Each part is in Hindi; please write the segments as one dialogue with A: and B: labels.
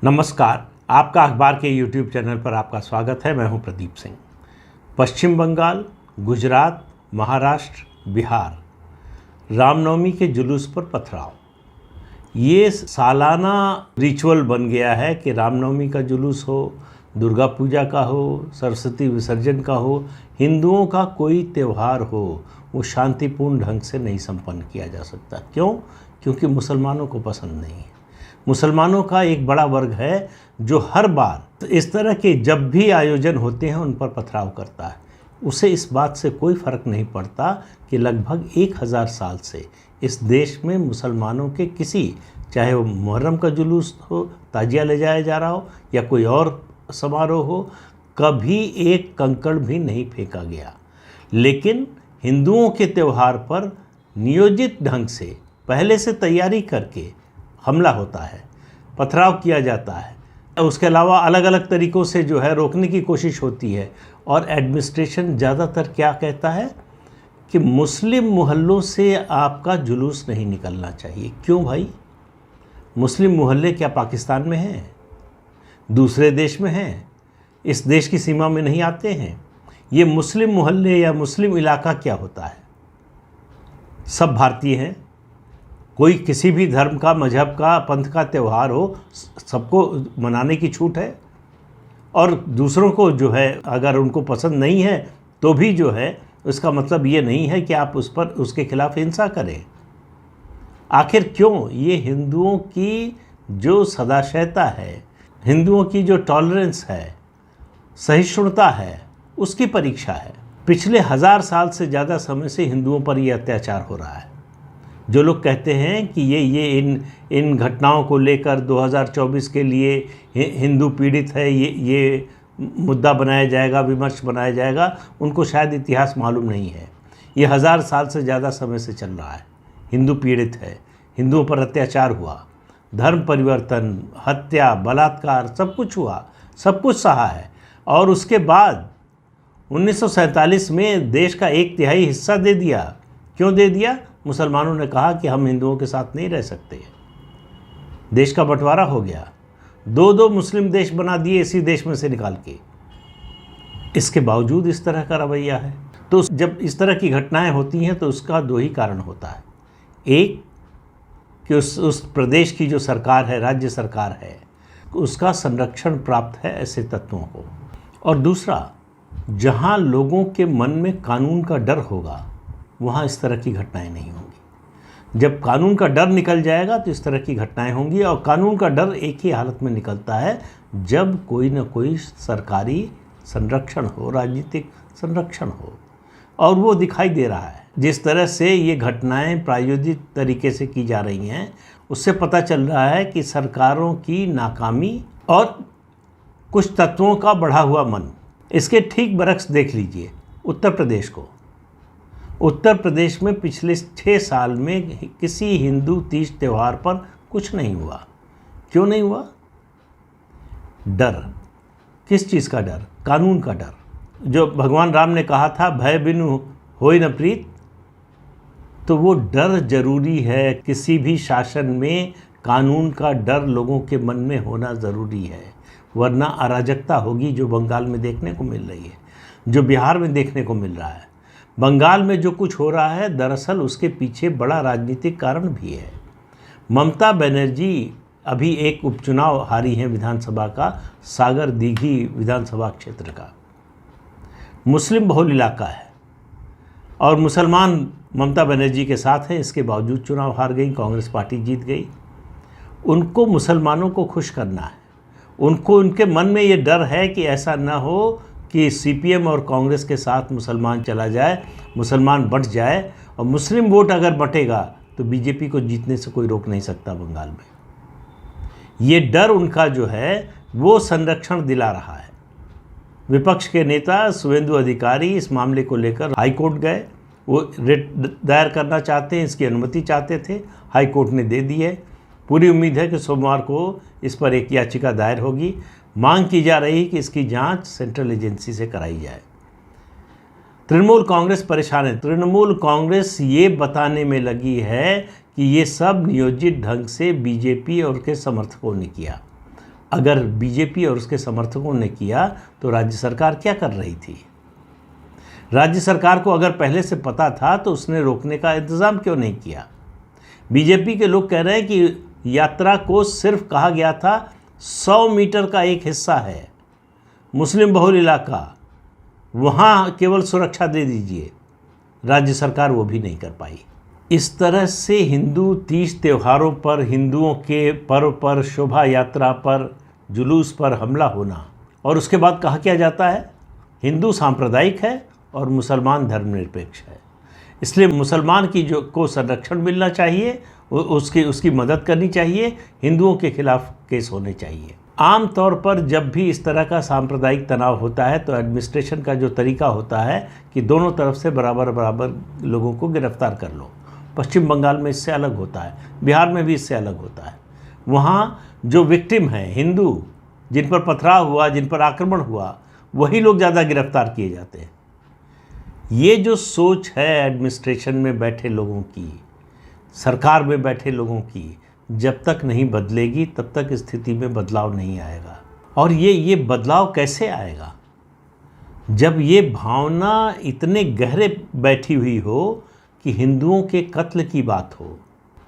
A: नमस्कार, आपका अखबार के YouTube चैनल पर आपका स्वागत है। मैं हूं प्रदीप सिंह। पश्चिम बंगाल, गुजरात, महाराष्ट्र, बिहार रामनवमी के जुलूस पर पथराव। ये सालाना रिचुअल बन गया है कि रामनवमी का जुलूस हो, दुर्गा पूजा का हो, सरस्वती विसर्जन का हो, हिंदुओं का कोई त्यौहार हो, वो शांतिपूर्ण ढंग से नहीं संपन्न किया जा सकता। क्यों? क्योंकि मुसलमानों को पसंद नहीं है। मुसलमानों का एक बड़ा वर्ग है जो हर बार इस तरह के जब भी आयोजन होते हैं उन पर पथराव करता है। उसे इस बात से कोई फ़र्क नहीं पड़ता कि लगभग 1000 साल से इस देश में मुसलमानों के किसी, चाहे वो मुहर्रम का जुलूस हो, ताजिया ले जाया जा रहा हो या कोई और समारोह हो, कभी एक कंकड़ भी नहीं फेंका गया। लेकिन हिंदुओं के त्यौहार पर नियोजित ढंग से पहले से तैयारी करके हमला होता है, पथराव किया जाता है। उसके अलावा अलग अलग तरीक़ों से जो है रोकने की कोशिश होती है। और एडमिनिस्ट्रेशन ज़्यादातर क्या कहता है कि मुस्लिम मोहल्लों से आपका जुलूस नहीं निकलना चाहिए। क्यों भाई? मुस्लिम मोहल्ले क्या पाकिस्तान में हैं? दूसरे देश में हैं? इस देश की सीमा में नहीं आते हैं? ये मुस्लिम मोहल्ले या मुस्लिम इलाका क्या होता है? सब भारतीय हैं। कोई किसी भी धर्म का, मजहब का, पंथ का त्यौहार हो, सबको मनाने की छूट है। और दूसरों को जो है अगर उनको पसंद नहीं है तो भी जो है उसका मतलब ये नहीं है कि आप उस पर उसके खिलाफ हिंसा करें। आखिर क्यों? ये हिंदुओं की जो सदाशयता है, हिंदुओं की जो टॉलरेंस है, सहिष्णुता है, उसकी परीक्षा है। पिछले 1000 साल से ज़्यादा समय से हिंदुओं पर ये अत्याचार हो रहा है। जो लोग कहते हैं कि ये इन घटनाओं को लेकर 2024 के लिए हिंदू पीड़ित है, ये मुद्दा बनाया जाएगा, विमर्श बनाया जाएगा, उनको शायद इतिहास मालूम नहीं है। ये 1000 साल से ज़्यादा समय से चल रहा है। हिंदू पीड़ित है, हिंदुओं पर अत्याचार हुआ, धर्म परिवर्तन, हत्या, बलात्कार, सब कुछ हुआ, सब कुछ सहा है। और उसके बाद 1947 में देश का 1/3 हिस्सा दे दिया। क्यों दे दिया? मुसलमानों ने कहा कि हम हिंदुओं के साथ नहीं रह सकते। देश का बंटवारा हो गया। 2 मुस्लिम देश बना दिए इसी देश में से निकाल के। इसके बावजूद इस तरह का रवैया है। तो जब इस तरह की घटनाएं होती हैं तो उसका 2 ही कारण होता है। एक कि उस प्रदेश की जो सरकार है, राज्य सरकार है, उसका संरक्षण प्राप्त है ऐसे तत्वों को। और दूसरा, जहां लोगों के मन में कानून का डर होगा वहाँ इस तरह की घटनाएं नहीं होंगी। जब कानून का डर निकल जाएगा तो इस तरह की घटनाएं होंगी। और कानून का डर एक ही हालत में निकलता है, जब कोई न कोई सरकारी संरक्षण हो, राजनीतिक संरक्षण हो। और वो दिखाई दे रहा है। जिस तरह से ये घटनाएं प्रायोजित तरीके से की जा रही हैं, उससे पता चल रहा है कि सरकारों की नाकामी और कुछ तत्वों का बढ़ा हुआ मन। इसके ठीक बरक्स देख लीजिए उत्तर प्रदेश को। उत्तर प्रदेश में पिछले 6 साल में किसी हिंदू तीज त्यौहार पर कुछ नहीं हुआ। क्यों नहीं हुआ? डर। किस चीज़ का डर? कानून का डर। जो भगवान राम ने कहा था, भय बिनु होय न प्रीत, तो वो डर जरूरी है। किसी भी शासन में कानून का डर लोगों के मन में होना ज़रूरी है, वरना अराजकता होगी, जो बंगाल में देखने को मिल रही है, जो बिहार में देखने को मिल रहा है। बंगाल में जो कुछ हो रहा है, दरअसल उसके पीछे बड़ा राजनीतिक कारण भी है। ममता बनर्जी अभी एक उपचुनाव हारी हैं विधानसभा का, सागर दीघी विधानसभा क्षेत्र का। मुस्लिम बहुल इलाका है और मुसलमान ममता बनर्जी के साथ हैं। इसके बावजूद चुनाव हार गई, कांग्रेस पार्टी जीत गई। उनको मुसलमानों को खुश करना है। उनको उनके मन में ये डर है कि ऐसा न हो कि सीपीएम और कांग्रेस के साथ मुसलमान चला जाए, मुसलमान बंट जाए, और मुस्लिम वोट अगर बटेगा तो बीजेपी को जीतने से कोई रोक नहीं सकता बंगाल में। ये डर उनका जो है वो संरक्षण दिला रहा है। विपक्ष के नेता शुभेंदु अधिकारी इस मामले को लेकर हाई कोर्ट गए। वो रिट दायर करना चाहते हैं, इसकी अनुमति चाहते थे, हाई कोर्ट ने दे दी है। पूरी उम्मीद है कि सोमवार को इस पर एक याचिका दायर होगी। मांग की जा रही है कि इसकी जांच सेंट्रल एजेंसी से कराई जाए। तृणमूल कांग्रेस परेशान है। तृणमूल कांग्रेस ये बताने में लगी है कि ये सब नियोजित ढंग से बीजेपी और के समर्थकों ने किया। अगर बीजेपी और उसके समर्थकों ने किया तो राज्य सरकार क्या कर रही थी? राज्य सरकार को अगर पहले से पता था तो उसने रोकने का इंतज़ाम क्यों नहीं किया? बीजेपी के लोग कह रहे हैं कि यात्रा को सिर्फ कहा गया था 100 मीटर का एक हिस्सा है, मुस्लिम बहुल इलाका, वहाँ केवल सुरक्षा दे दीजिए। राज्य सरकार वो भी नहीं कर पाई। इस तरह से हिंदू तीज त्योहारों पर, हिंदुओं के पर्व पर, शोभा यात्रा पर, जुलूस पर हमला होना, और उसके बाद कहा क्या जाता है हिंदू सांप्रदायिक है और मुसलमान धर्मनिरपेक्ष है, इसलिए मुसलमान की जो को संरक्षण मिलना चाहिए, उसकी मदद करनी चाहिए, हिंदुओं के खिलाफ केस होने चाहिए। आम तौर पर जब भी इस तरह का सांप्रदायिक तनाव होता है तो एडमिनिस्ट्रेशन का जो तरीका होता है कि दोनों तरफ से बराबर बराबर लोगों को गिरफ्तार कर लो। पश्चिम बंगाल में इससे अलग होता है, बिहार में भी इससे अलग होता है। वहाँ जो विक्टिम हैं हिंदू, जिन पर पथराव हुआ, जिन पर आक्रमण हुआ, वही लोग ज़्यादा गिरफ्तार किए जाते हैं। ये जो सोच है एडमिनिस्ट्रेशन में बैठे लोगों की, सरकार में बैठे लोगों की, जब तक नहीं बदलेगी तब तक स्थिति में बदलाव नहीं आएगा। और ये बदलाव कैसे आएगा? जब ये भावना इतने गहरे बैठी हुई हो कि हिंदुओं के कत्ल की बात हो।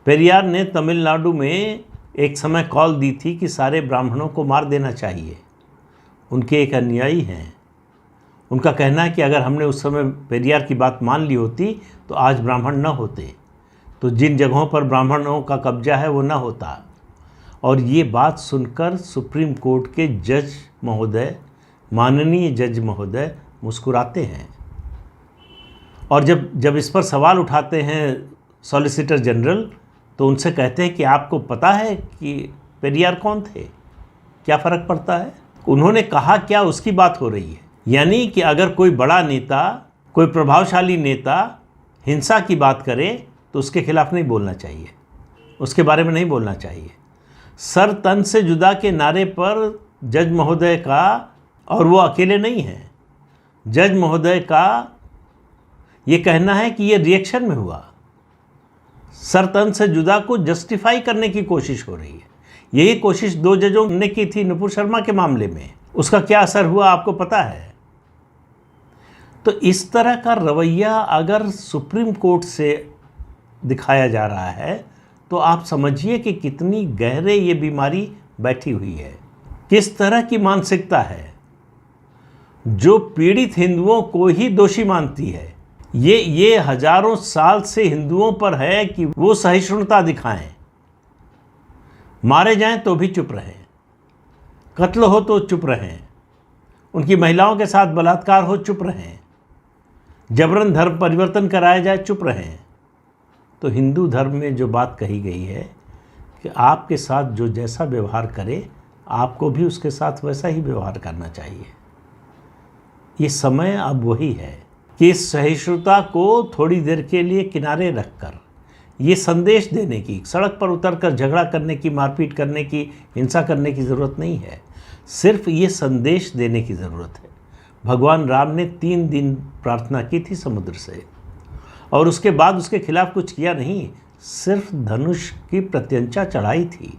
A: पेरियार ने तमिलनाडु में एक समय कॉल दी थी कि सारे ब्राह्मणों को मार देना चाहिए। उनके एक अनुयायी हैं, उनका कहना है कि अगर हमने उस समय पेरियार की बात मान ली होती तो आज ब्राह्मण न होते, तो जिन जगहों पर ब्राह्मणों का कब्जा है वो न होता। और ये बात सुनकर सुप्रीम कोर्ट के जज महोदय, माननीय जज महोदय मुस्कुराते हैं। और जब इस पर सवाल उठाते हैं सॉलिसिटर जनरल, तो उनसे कहते हैं कि आपको पता है कि पेरियार कौन थे, क्या फ़र्क पड़ता है? उन्होंने कहा क्या, उसकी बात हो रही है। यानी कि अगर कोई बड़ा नेता, कोई प्रभावशाली नेता हिंसा की बात करे तो उसके खिलाफ नहीं बोलना चाहिए, उसके बारे में नहीं बोलना चाहिए। सर तन से जुदा के नारे पर जज महोदय का, और वो अकेले नहीं हैं, जज महोदय का ये कहना है कि ये रिएक्शन में हुआ। सर तन से जुदा को जस्टिफाई करने की कोशिश हो रही है। यही कोशिश 2 जजों ने की थी नुपुर शर्मा के मामले में। उसका क्या असर हुआ आपको पता है। तो इस तरह का रवैया अगर सुप्रीम कोर्ट से दिखाया जा रहा है तो आप समझिए कि कितनी गहरे ये बीमारी बैठी हुई है, किस तरह की मानसिकता है जो पीड़ित हिंदुओं को ही दोषी मानती है। ये हजारों साल से हिंदुओं पर है कि वो सहिष्णुता दिखाएं, मारे जाएं तो भी चुप रहें, कत्ल हो तो चुप रहें, उनकी महिलाओं के साथ बलात्कार हो चुप रहें, जबरन धर्म परिवर्तन कराया जाए चुप रहें। तो हिंदू धर्म में जो बात कही गई है कि आपके साथ जो जैसा व्यवहार करे आपको भी उसके साथ वैसा ही व्यवहार करना चाहिए। ये समय अब वही है कि इस सहिष्णुता को थोड़ी देर के लिए किनारे रखकर ये संदेश देने की, सड़क पर उतरकर झगड़ा करने की, मारपीट करने की, हिंसा करने की ज़रूरत नहीं है। सिर्फ ये संदेश देने की ज़रूरत है। भगवान राम ने 3 दिन प्रार्थना की थी समुद्र से, और उसके बाद उसके खिलाफ कुछ किया नहीं, सिर्फ धनुष की प्रत्यंचा चढ़ाई थी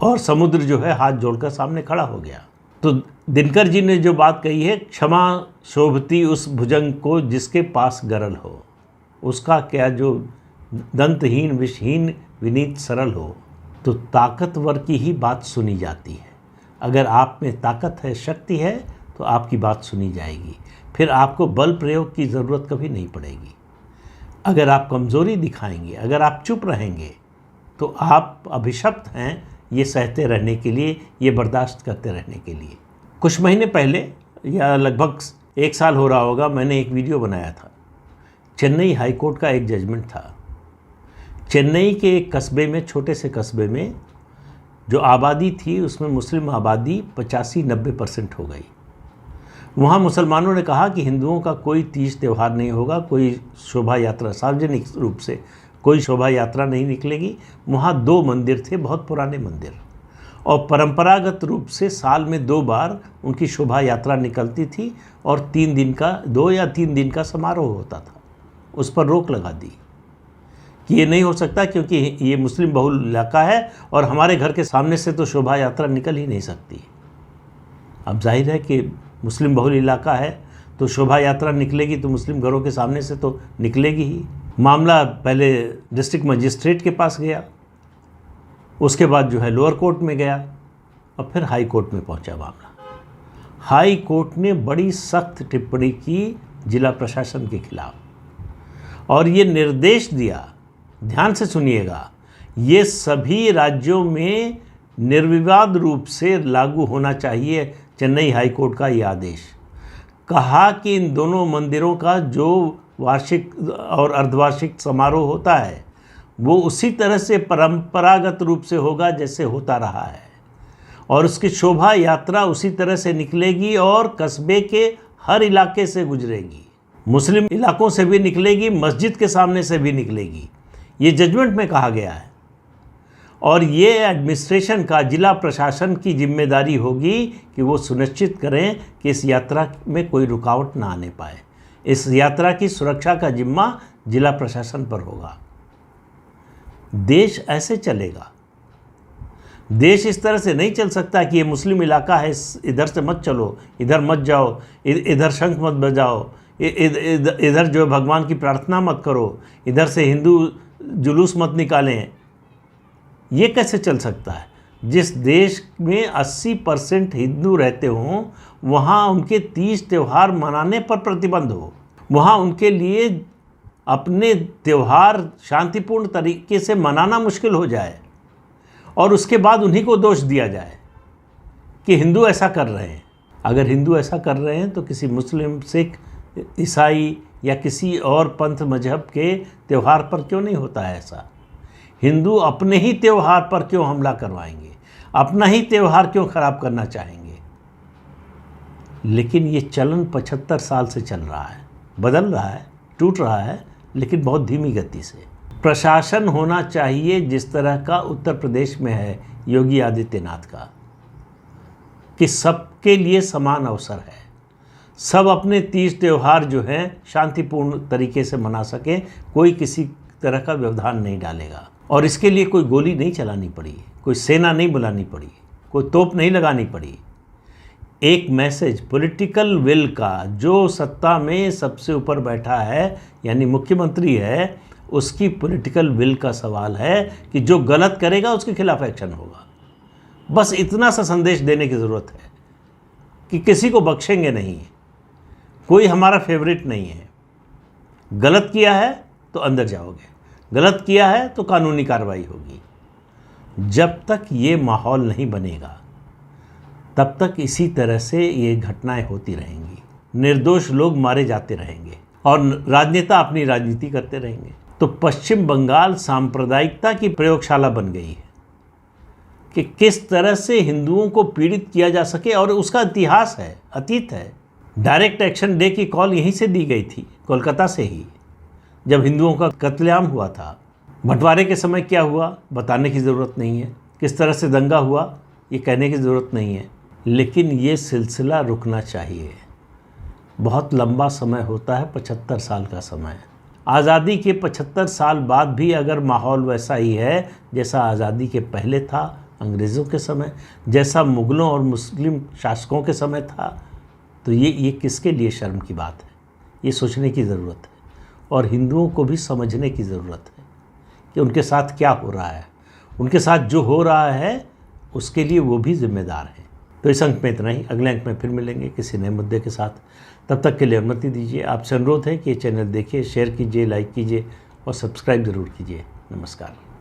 A: और समुद्र जो है हाथ जोड़कर सामने खड़ा हो गया। तो दिनकर जी ने जो बात कही है, क्षमा शोभती उस भुजंग को जिसके पास गरल हो, उसका क्या जो दंतहीन विषहीन विनीत सरल हो। तो ताकतवर की ही बात सुनी जाती है। अगर आप में ताकत है, शक्ति है, तो आपकी बात सुनी जाएगी, फिर आपको बल प्रयोग की ज़रूरत कभी नहीं पड़ेगी। अगर आप कमज़ोरी दिखाएंगे, अगर आप चुप रहेंगे, तो आप अभिशप्त हैं ये सहते रहने के लिए, ये बर्दाश्त करते रहने के लिए। कुछ महीने पहले, या लगभग 1 साल हो रहा होगा, मैंने एक वीडियो बनाया था। चेन्नई हाई कोर्ट का एक जजमेंट था। चेन्नई के एक कस्बे में, छोटे से कस्बे में जो आबादी थी उसमें मुस्लिम आबादी 85-90% हो गई। वहाँ मुसलमानों ने कहा कि हिंदुओं का कोई तीज त्यौहार नहीं होगा, कोई शोभा यात्रा, सार्वजनिक रूप से कोई शोभा यात्रा नहीं निकलेगी। वहाँ 2 मंदिर थे, बहुत पुराने मंदिर, और परंपरागत रूप से साल में 2 बार उनकी शोभा यात्रा निकलती थी और 2 या 3 दिन का समारोह होता था। उस पर रोक लगा दी कि ये नहीं हो सकता क्योंकि ये मुस्लिम बहुल इलाका है और हमारे घर के सामने से तो शोभा यात्रा निकल ही नहीं सकती। अब जाहिर है कि मुस्लिम बहुल इलाका है तो शोभा यात्रा निकलेगी तो मुस्लिम घरों के सामने से तो निकलेगी ही। मामला पहले डिस्ट्रिक्ट मजिस्ट्रेट के पास गया, उसके बाद जो है लोअर कोर्ट में गया और फिर हाई कोर्ट में पहुंचा मामला। हाई कोर्ट ने बड़ी सख्त टिप्पणी की जिला प्रशासन के खिलाफ और ये निर्देश दिया, ध्यान से सुनिएगा, ये सभी राज्यों में निर्विवाद रूप से लागू होना चाहिए चेन्नई हाई कोर्ट का ये आदेश। कहा कि इन दोनों मंदिरों का जो वार्षिक और अर्धवार्षिक समारोह होता है वो उसी तरह से परंपरागत रूप से होगा जैसे होता रहा है और उसकी शोभा यात्रा उसी तरह से निकलेगी और कस्बे के हर इलाके से गुजरेगी, मुस्लिम इलाकों से भी निकलेगी, मस्जिद के सामने से भी निकलेगी। ये जजमेंट में कहा गया है और ये एडमिनिस्ट्रेशन का, जिला प्रशासन की जिम्मेदारी होगी कि वो सुनिश्चित करें कि इस यात्रा में कोई रुकावट ना आने पाए। इस यात्रा की सुरक्षा का जिम्मा जिला प्रशासन पर होगा। देश ऐसे चलेगा। देश इस तरह से नहीं चल सकता कि ये मुस्लिम इलाका है, इधर से मत चलो, इधर मत जाओ, इधर शंख मत बजाओ, इधर जो भगवान की प्रार्थना मत करो, इधर से हिंदू जुलूस मत निकालें। ये कैसे चल सकता है? जिस देश में 80% हिंदू रहते हों वहाँ उनके तीज त्यौहार मनाने पर प्रतिबंध हो, वहाँ उनके लिए अपने त्यौहार शांतिपूर्ण तरीके से मनाना मुश्किल हो जाए और उसके बाद उन्हीं को दोष दिया जाए कि हिंदू ऐसा कर रहे हैं। अगर हिंदू ऐसा कर रहे हैं तो किसी मुस्लिम, सिख, ईसाई या किसी और पंथ मजहब के त्यौहार पर क्यों नहीं होता है ऐसा? हिंदू अपने ही त्यौहार पर क्यों हमला करवाएंगे? अपना ही त्यौहार क्यों खराब करना चाहेंगे? लेकिन ये चलन 75 साल से चल रहा है, बदल रहा है, टूट रहा है, लेकिन बहुत धीमी गति से। प्रशासन होना चाहिए जिस तरह का उत्तर प्रदेश में है योगी आदित्यनाथ का, कि सबके लिए समान अवसर है, सब अपने तीज त्यौहार जो हैं शांतिपूर्ण तरीके से मना सकें, कोई किसी तरह का व्यवधान नहीं डालेगा। और इसके लिए कोई गोली नहीं चलानी पड़ी, कोई सेना नहीं बुलानी पड़ी, कोई तोप नहीं लगानी पड़ी। एक मैसेज पॉलिटिकल विल का, जो सत्ता में सबसे ऊपर बैठा है यानी मुख्यमंत्री है, उसकी पॉलिटिकल विल का सवाल है कि जो गलत करेगा उसके खिलाफ एक्शन होगा। बस इतना सा संदेश देने की ज़रूरत है कि किसी को बख्शेंगे नहीं, कोई हमारा फेवरेट नहीं है। गलत किया है तो अंदर जाओगे, गलत किया है तो कानूनी कार्रवाई होगी। जब तक ये माहौल नहीं बनेगा तब तक इसी तरह से ये घटनाएं होती रहेंगी, निर्दोष लोग मारे जाते रहेंगे और राजनेता अपनी राजनीति करते रहेंगे। तो पश्चिम बंगाल सांप्रदायिकता की प्रयोगशाला बन गई है कि किस तरह से हिंदुओं को पीड़ित किया जा सके, और उसका इतिहास है, अतीत है। डायरेक्ट एक्शन डे की कॉल यहीं से दी गई थी, कोलकाता से ही, जब हिंदुओं का कत्लेआम हुआ था। बंटवारे के समय क्या हुआ बताने की ज़रूरत नहीं है, किस तरह से दंगा हुआ ये कहने की ज़रूरत नहीं है, लेकिन ये सिलसिला रुकना चाहिए। बहुत लंबा समय होता है, 75 साल का समय। आज़ादी के 75 साल बाद भी अगर माहौल वैसा ही है जैसा आज़ादी के पहले था, अंग्रेज़ों के समय, जैसा मुग़लों और मुस्लिम शासकों के समय था, तो ये किसके लिए शर्म की बात है? ये सोचने की ज़रूरत है और हिंदुओं को भी समझने की ज़रूरत है कि उनके साथ क्या हो रहा है। उनके साथ जो हो रहा है उसके लिए वो भी जिम्मेदार हैं। तो इस अंक में इतना ही, अगले अंक में फिर मिलेंगे किसी नए मुद्दे के साथ। तब तक के लिए अनुमति दीजिए। आपसे अनुरोध है कि ये चैनल देखिए, शेयर कीजिए, लाइक कीजिए और सब्सक्राइब ज़रूर कीजिए। नमस्कार।